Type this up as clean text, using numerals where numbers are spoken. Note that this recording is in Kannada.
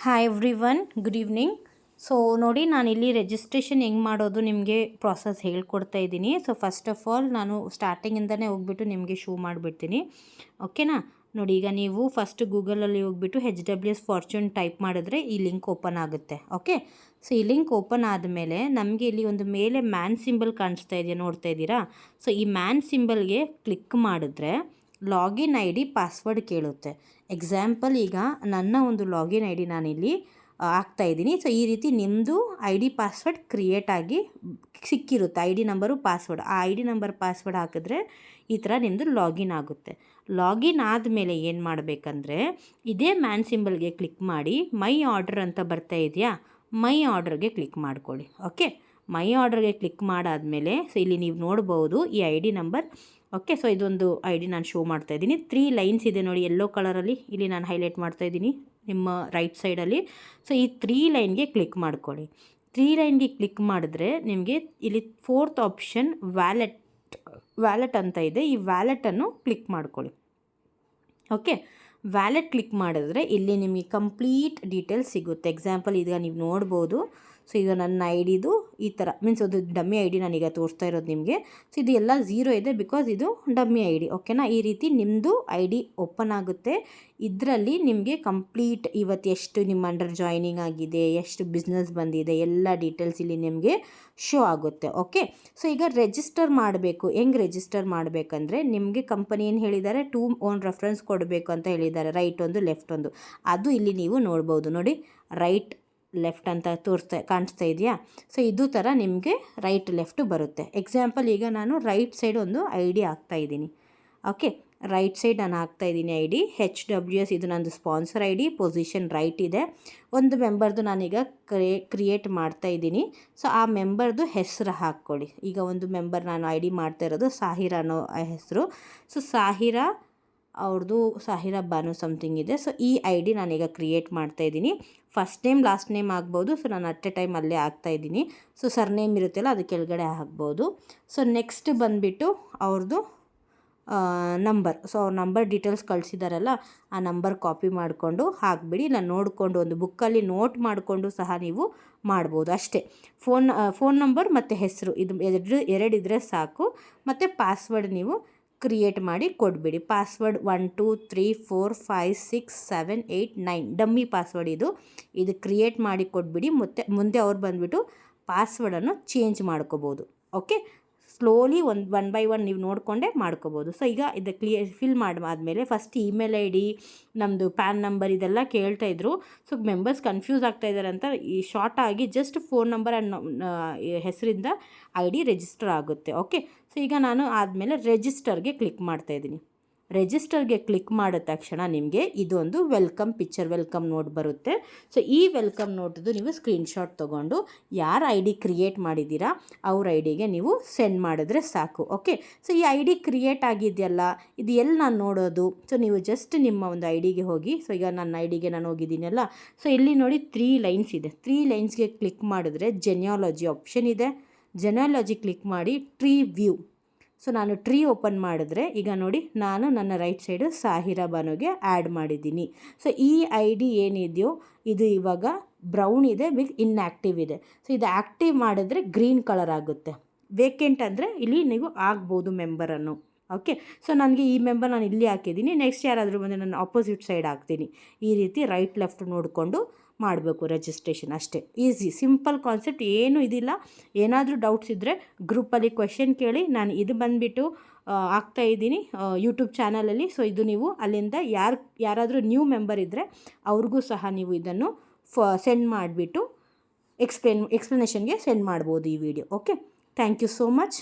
Hi everyone, good evening. So ನೋಡಿ, ನಾನಿಲ್ಲಿ ರಿಜಿಸ್ಟ್ರೇಷನ್ ಹೆಂಗೆ ಮಾಡೋದು ನಿಮಗೆ ಪ್ರಾಸೆಸ್ ಹೇಳ್ಕೊಡ್ತಾ ಇದ್ದೀನಿ. ಸೊ ಫಸ್ಟ್ ಆಫ್ ಆಲ್ ನಾನು ಸ್ಟಾರ್ಟಿಂಗಿಂದನೇ ಹೋಗ್ಬಿಟ್ಟು ನಿಮಗೆ ಶೋ ಮಾಡಿಬಿಡ್ತೀನಿ, ಓಕೆನಾ. ನೋಡಿ, ಈಗ ನೀವು ಫಸ್ಟ್ ಗೂಗಲಲ್ಲಿ ಹೋಗ್ಬಿಟ್ಟು HWS ಫಾರ್ಚೂನ್ ಟೈಪ್ ಮಾಡಿದ್ರೆ ಈ ಲಿಂಕ್ ಓಪನ್ ಆಗುತ್ತೆ, ಓಕೆ. ಸೊ ಈ ಲಿಂಕ್ ಓಪನ್ ಆದಮೇಲೆ ನಮಗೆ ಇಲ್ಲಿ ಒಂದು ಮೇಲೆ ಮ್ಯಾನ್ ಸಿಂಬಲ್ ಕಾಣಿಸ್ತಾ ಇದೆಯಾ, ನೋಡ್ತಾ ಇದ್ದೀರಾ. ಸೊ ಈ ಮ್ಯಾನ್ ಸಿಂಬಲ್ಗೆ ಕ್ಲಿಕ್ ಮಾಡಿದ್ರೆ ಲಾಗಿನ್ ಐ ಡಿ ಪಾಸ್ವರ್ಡ್ ಕೇಳುತ್ತೆ. ಎಕ್ಸಾಂಪಲ್, ಈಗ ನನ್ನ ಒಂದು ಲಾಗಿನ್ ಐ ಡಿ ನಾನಿಲ್ಲಿ ಹಾಕ್ತಾಯಿದ್ದೀನಿ. ಸೊ ಈ ರೀತಿ ನಿಮ್ಮದು ಐ ಡಿ ಪಾಸ್ವರ್ಡ್ ಕ್ರಿಯೇಟ್ ಆಗಿ ಸಿಕ್ಕಿರುತ್ತೆ, ಐ ಡಿ ನಂಬರು ಪಾಸ್ವರ್ಡ್. ಆ ಐ ಡಿ ನಂಬರ್ ಪಾಸ್ವರ್ಡ್ ಹಾಕಿದ್ರೆ ಈ ಥರ ನಿಮ್ಮದು ಲಾಗಿನ್ ಆಗುತ್ತೆ. ಲಾಗಿನ್ ಆದಮೇಲೆ ಏನು ಮಾಡಬೇಕಂದ್ರೆ ಇದೇ ಮ್ಯಾನ್ ಸಿಂಬಲ್ಗೆ ಕ್ಲಿಕ್ ಮಾಡಿ ಮೈ ಆರ್ಡರ್ ಅಂತ ಬರ್ತಾ ಇದೆಯಾ, ಮೈ ಆರ್ಡರ್ಗೆ ಕ್ಲಿಕ್ ಮಾಡ್ಕೊಳ್ಳಿ, ಓಕೆ. ಮೈ ಆರ್ಡರ್ಗೆ ಕ್ಲಿಕ್ ಮಾಡಾದಮೇಲೆ ಸೊ ಇಲ್ಲಿ ನೀವು ನೋಡ್ಬೋದು ಈ I D number, okay. So ಇದೊಂದು ಐ ಡಿ ನಾನು ಶೋ ಮಾಡ್ತಾಯಿದ್ದೀನಿ. 3 ಲೈನ್ಸ್ ಇದೆ ನೋಡಿ, ಯೆಲ್ಲೋ ಕಲರಲ್ಲಿ ಇಲ್ಲಿ ನಾನು ಹೈಲೈಟ್ ಮಾಡ್ತಾಯಿದ್ದೀನಿ ನಿಮ್ಮ ರೈಟ್ ಸೈಡಲ್ಲಿ. ಸೊ ಈ 3 ಲೈನ್ಗೆ ಕ್ಲಿಕ್ ಮಾಡ್ಕೊಳ್ಳಿ. 3 ಲೈನ್ಗೆ ಕ್ಲಿಕ್ ಮಾಡಿದ್ರೆ ನಿಮಗೆ ಇಲ್ಲಿ 4th ಆಪ್ಷನ್ ವ್ಯಾಲೆಟ್ ಅಂತ ಇದೆ. ಈ ವ್ಯಾಲೆಟನ್ನು ಕ್ಲಿಕ್ ಮಾಡ್ಕೊಳ್ಳಿ, ಓಕೆ. ವ್ಯಾಲೆಟ್ ಕ್ಲಿಕ್ ಮಾಡಿದ್ರೆ ಇಲ್ಲಿ ನಿಮಗೆ ಕಂಪ್ಲೀಟ್ ಡೀಟೇಲ್ಸ್ ಸಿಗುತ್ತೆ. ಎಕ್ಸಾಂಪಲ್, ಈಗ ನೀವು ನೋಡ್ಬೋದು. ಸೊ ಈಗ ನನ್ನ ಐ ಡಿದು ಈ ಥರ ಮೀನ್ಸ್ ಅದು ಡಮ್ಮಿ ಐ ಡಿ ನಾನೀಗ ತೋರಿಸ್ತಾ ಇರೋದು ನಿಮಗೆ. ಸೊ ಇದು ಎಲ್ಲ 0 ಇದೆ, ಬಿಕಾಸ್ ಇದು ಡಮ್ಮಿ ಐ ಡಿ, ಓಕೆನಾ. ಈ ರೀತಿ ನಿಮ್ಮದು ಐ ಡಿ ಓಪನ್ ಆಗುತ್ತೆ. ಇದರಲ್ಲಿ ನಿಮಗೆ ಕಂಪ್ಲೀಟ್ ಇವತ್ತು ಎಷ್ಟು ನಿಮ್ಮ ಅಂಡರ್ ಜಾಯ್ನಿಂಗ್ ಆಗಿದೆ, ಎಷ್ಟು ಬಿಸ್ನೆಸ್ ಬಂದಿದೆ, ಎಲ್ಲ ಡೀಟೇಲ್ಸ್ ಇಲ್ಲಿ ನಿಮಗೆ ಶೋ ಆಗುತ್ತೆ, ಓಕೆ. ಸೊ ಈಗ ರಿಜಿಸ್ಟರ್ ಮಾಡಬೇಕು. ಹೆಂಗೆ ರಿಜಿಸ್ಟರ್ ಮಾಡಬೇಕಂದ್ರೆ ನಿಮಗೆ ಕಂಪನಿ ಏನು ಹೇಳಿದ್ದಾರೆ, 2 ಓನ್ ರೆಫರೆನ್ಸ್ ಕೊಡಬೇಕು ಅಂತ ಹೇಳಿದ್ದಾರೆ, ರೈಟ್ ಒಂದು ಲೆಫ್ಟ್ ಒಂದು. ಅದು ಇಲ್ಲಿ ನೀವು ನೋಡ್ಬೋದು ನೋಡಿ, ರೈಟ್ ಲೆಫ್ಟ್ ಅಂತ ಕಾಣಿಸ್ತಾ ಇದೆಯಾ. ಸೊ ಇದು ಥರ ನಿಮಗೆ ರೈಟ್ ಲೆಫ್ಟ್ ಬರುತ್ತೆ. ಎಕ್ಸಾಂಪಲ್, ಈಗ ನಾನು ರೈಟ್ ಸೈಡ್ ಒಂದು ಐ ಡಿ ಹಾಕ್ತಾಯಿದ್ದೀನಿ, ಓಕೆ. ರೈಟ್ ಸೈಡ್ ನಾನು ಹಾಕ್ತಾಯಿದ್ದೀನಿ ಐ ಡಿ HWS. ಇದು ನಂದು sponsor I D, position right ಇದೆ. ಒಂದು ಮೆಂಬರ್ದು ನಾನೀಗ ಕ್ರಿಯೇಟ್ ಮಾಡ್ತಾಯಿದ್ದೀನಿ. ಸೊ ಆ ಮೆಂಬರ್ದು ಹೆಸರು ಹಾಕ್ಕೊಳ್ಳಿ. ಈಗ ಒಂದು ಮೆಂಬರ್ ನಾನು ಐ ಡಿ ಮಾಡ್ತಾ ಇರೋದು ಸಾಹಿರಾ ಅನ್ನೋ ಹೆಸರು. ಸೊ ಸಾಹಿರಾ ಅವ್ರದ್ದು ಸಾಹಿರಾ ಬಾನು ಸಮಥಿಂಗ್ ಇದೆ. ಸೊ ಈ ಐ ಡಿ ನಾನೀಗ ಕ್ರಿಯೇಟ್ ಮಾಡ್ತಾಯಿದ್ದೀನಿ. ಫಸ್ಟ್ ನೇಮ್ ಲಾಸ್ಟ್ ನೇಮ್ ಆಗ್ಬೋದು. ಸೊ ನಾನು ಅಟ್ ಎ ಟೈಮ್ ಅಲ್ಲೇ ಹಾಕ್ತಾಯಿದ್ದೀನಿ. ಸೊ ಸರ್ನೇಮ್ ಇರುತ್ತಲ್ಲ, ಅದು ಕೆಳಗಡೆ ಹಾಕ್ಬೋದು. ಸೊ ನೆಕ್ಸ್ಟ್ ಬಂದುಬಿಟ್ಟು ಅವ್ರದ್ದು ನಂಬರ್. ಸೊ ಅವ್ರ ನಂಬರ್ ಡೀಟೇಲ್ಸ್ ಕಳಿಸಿದಾರಲ್ಲ, ಆ ನಂಬರ್ ಕಾಪಿ ಮಾಡಿಕೊಂಡು ಹಾಕಿಬಿಡಿ. ಇಲ್ಲ ನೋಡಿಕೊಂಡು ಒಂದು ಬುಕ್ಕಲ್ಲಿ ನೋಟ್ ಮಾಡಿಕೊಂಡು ಸಹ ನೀವು ಮಾಡ್ಬೋದು, ಅಷ್ಟೇ. ಫೋನ್ ನಂಬರ್ ಮತ್ತು ಹೆಸರು ಇದು ಎರಡಿದ್ರೆ ಸಾಕು. ಮತ್ತು ಪಾಸ್ವರ್ಡ್ ನೀವು ಕ್ರಿಯೇಟ್ ಮಾಡಿ ಕೊಟ್ಬಿಡಿ. ಪಾಸ್ವರ್ಡ್ 1 2 3 4 5 6 7 8 9 ಡಮ್ಮಿ ಪಾಸ್ವರ್ಡ್ ಇದು ಕ್ರಿಯೇಟ್ ಮಾಡಿ ಕೊಟ್ಬಿಡಿ. ಮುಂದೆ ಅವ್ರು ಬಂದುಬಿಟ್ಟು ಪಾಸ್ವರ್ಡನ್ನು ಚೇಂಜ್ ಮಾಡ್ಕೋಬೋದು, okay. Slowly one by one ನೀವು ನೋಡಿಕೊಂಡೇ ಮಾಡ್ಕೋಬೋದು. ಸೊ ಈಗ ಇದು ಫಿಲ್ ಮಾಡಾದಮೇಲೆ ಫಸ್ಟ್ ಇಮೇಲ್ ಐ ಡಿ, ನಮ್ಮದು ಪ್ಯಾನ್ ನಂಬರ್ ಇದೆಲ್ಲ ಕೇಳ್ತಾಯಿದ್ರು. ಸೊ ಮೆಂಬರ್ಸ್ ಕನ್ಫ್ಯೂಸ್ ಆಗ್ತಾಯಿದ್ದಾರೆ ಅಂತ ಈ ಶಾರ್ಟ್ ಆಗಿ ಜಸ್ಟ್ ಫೋನ್ ನಂಬರ್ ಆ್ಯಂಡ್ ಹೆಸರಿಂದ ಐ ಡಿ ರಿಜಿಸ್ಟರ್ ಆಗುತ್ತೆ, ಓಕೆ. ಸೊ ಈಗ ನಾನು ಆದಮೇಲೆ ರಿಜಿಸ್ಟರ್ಗೆ ಕ್ಲಿಕ್ ಮಾಡ್ತಾಯಿದ್ದೀನಿ. ರಿಜಿಸ್ಟರ್ಗೆ ಕ್ಲಿಕ್ ಮಾಡಿದ ತಕ್ಷಣ ನಿಮಗೆ ಇದೊಂದು ವೆಲ್ಕಮ್ ನೋಟ್ ಬರುತ್ತೆ. ಸೊ ಈ ವೆಲ್ಕಮ್ ನೋಟ್ದು ನೀವು ಸ್ಕ್ರೀನ್ಶಾಟ್ ತೊಗೊಂಡು ಯಾರು ಐ ಡಿ ಕ್ರಿಯೇಟ್ ಮಾಡಿದ್ದೀರಾ ಅವ್ರ ಐ ಡಿಗೆ ನೀವು ಸೆಂಡ್ ಮಾಡಿದ್ರೆ ಸಾಕು, ಓಕೆ. ಸೊ ಈ ಐ ಡಿ ಕ್ರಿಯೇಟ್ ಆಗಿದೆಯಲ್ಲ, ಇದು ಎಲ್ಲಿ ನಾನು ನೋಡೋದು? ಸೊ ನೀವು ಜಸ್ಟ್ ನಿಮ್ಮ ಒಂದು ಐ ಡಿಗೆ ಹೋಗಿ. ಸೊ ಈಗ ನನ್ನ ಐ ಡಿಗೆ ನಾನು ಹೋಗಿದ್ದೀನಲ್ಲ, ಸೊ ಇಲ್ಲಿ ನೋಡಿ 3 ಲೈನ್ಸ್ ಇದೆ. 3 ಲೈನ್ಸ್ಗೆ ಕ್ಲಿಕ್ ಮಾಡಿದ್ರೆ ಜೆನ್ಯಾಲಜಿ ಆಪ್ಷನ್ ಇದೆ. ಜೆನ್ಯಾಲಜಿ ಕ್ಲಿಕ್ ಮಾಡಿ ಟ್ರೀ ವ್ಯೂ. ಸೊ ನಾನು ಟ್ರೀ ಓಪನ್ ಮಾಡಿದ್ರೆ ಈಗ ನೋಡಿ, ನಾನು ನನ್ನ ರೈಟ್ ಸೈಡು ಸಾಹಿರಾ ಬಾನುಗೆ ಆ್ಯಡ್ ಮಾಡಿದ್ದೀನಿ. ಸೊ ಈ ಐ ಡಿ ಏನಿದೆಯೋ ಇದು ಇವಾಗ ಬ್ರೌನ್ ಇದೆ, ಇನ್ಆ್ಯಕ್ಟಿವ್ ಇದೆ. ಸೊ ಇದು ಆ್ಯಕ್ಟಿವ್ ಮಾಡಿದ್ರೆ ಗ್ರೀನ್ ಕಲರ್ ಆಗುತ್ತೆ. ವೇಕೆಂಟ್ ಅಂದರೆ ಇಲ್ಲಿ ನೀವು ಆಗ್ಬೋದು ಮೆಂಬರನ್ನು, ಓಕೆ. ಸೊ ನನಗೆ ಈ ಮೆಂಬರ್ ನಾನು ಇಲ್ಲಿ ಹಾಕಿದ್ದೀನಿ. ನೆಕ್ಸ್ಟ್ ಯಾರಾದರೂ ಬಂದು ನಾನು ಆಪೋಸಿಟ್ ಸೈಡ್ ಹಾಕ್ತೀನಿ. ಈ ರೀತಿ ರೈಟ್ ಲೆಫ್ಟ್ ನೋಡಿಕೊಂಡು ಮಾಡಬೇಕು ರಿಜಿಸ್ಟ್ರೇಷನ್, ಅಷ್ಟೇ. ಈಸಿ, ಸಿಂಪಲ್ ಕಾನ್ಸೆಪ್ಟ್, ಏನೂ ಇದಿಲ್ಲ. ಏನಾದರೂ ಡೌಟ್ಸ್ ಇದ್ದರೆ ಗ್ರೂಪಲ್ಲಿ ಕ್ವೆಶನ್ ಕೇಳಿ. ನಾನು ಇದು ಬಂದುಬಿಟ್ಟು ಹಾಕ್ತಾಯಿದ್ದೀನಿ ಯೂಟ್ಯೂಬ್ ಚಾನಲಲ್ಲಿ. ಸೊ ಇದು ನೀವು ಅಲ್ಲಿಂದ ಯಾರಾದರೂ ನ್ಯೂ ಮೆಂಬರ್ ಇದ್ದರೆ ಅವ್ರಿಗೂ ಸಹ ನೀವು ಇದನ್ನು ಸೆಂಡ್ ಮಾಡಿಬಿಟ್ಟು ಎಕ್ಸ್ಪ್ಲನೇಷನ್ಗೆ ಸೆಂಡ್ ಮಾಡ್ಬೋದು ಈ video, okay. Thank you so much.